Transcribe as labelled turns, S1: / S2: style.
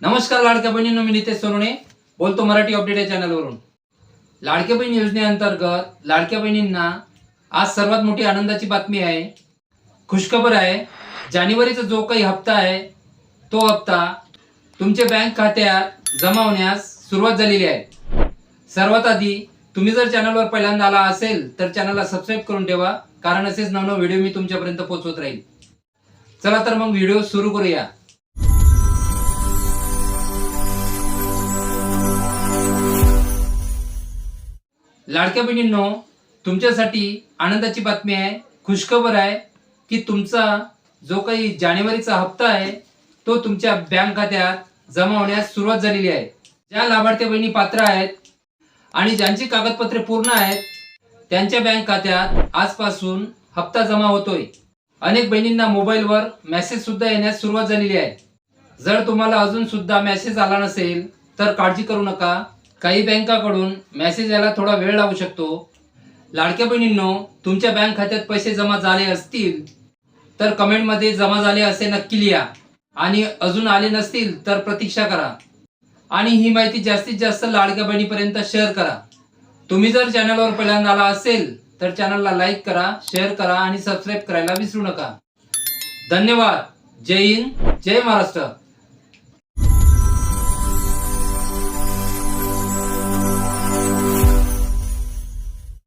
S1: नमस्कार लाडक्या बहिणींनो, मी नितेश सोनवणे बोलतो मराठी अपडेट या चॅनलवरून। लाडक्या बहीण योजनेअंतर्गत लाडक्या बहिणींना आज सर्वात मोठी आनंदाची बातमी आहे, खुशखबर आहे। जानेवारीचा जो काही हप्ता आहे तो हप्ता तुमच्या बँक खात्यात जमा होण्यास सुरुवात झालेली आहे। सर्वात आधी तुम्ही जर चॅनलवर पहिल्यांदा आला असेल तर चॅनलला सबस्क्राइब करून ठेवा, कारण असेच नवनवीन व्हिडिओ मी तुमच्यापर्यंत पोहोचवत राहील। चला तर मग व्हिडिओ सुरू करूया। लाडक्या बहिणींनो, तुमच्यासाठी आनंदाची बातमी आहे, खुशखबर आहे की तुमचा जो काही जानेवारीचा हप्ता आहे तो तुमच्या बँक खात्यात जमा होण्यास सुरुवात झालेली आहे। ज्या लाभार्थी बहिणी पात्र आहेत आणि ज्यांची कागदपत्रे पूर्ण आहेत त्यांच्या बँक खात्यात आजपासून हप्ता जमा होतोय। अनेक बहिणींना मोबाईलवर मेसेज सुद्धा येण्यास सुरुवात झालेली आहे। जर तुम्हाला अजून सुद्धा मेसेज आला नसेल तर काळजी करू नका, काही बँकाकडून मेसेज यायला थोडा वेळ लागू शकतो। लाडक्या बहिणींनो, तुमच्या बँक खात्यात पैसे जमा झाले असतील तर कमेंटमध्ये जमा झाले असे नक्की लिहा, आणि अजून आले नसतील तर प्रतीक्षा करा, आणि ही माहिती जास्तीत जास्त लाडक्या बहिणीपर्यंत शेअर करा। तुम्ही जर चॅनलवर पहिल्यांदा आला असेल तर चॅनलला लाईक करा, शेअर करा आणि सबस्क्राईब करायला विसरू नका। धन्यवाद। जय हिंद, जय महाराष्ट्र।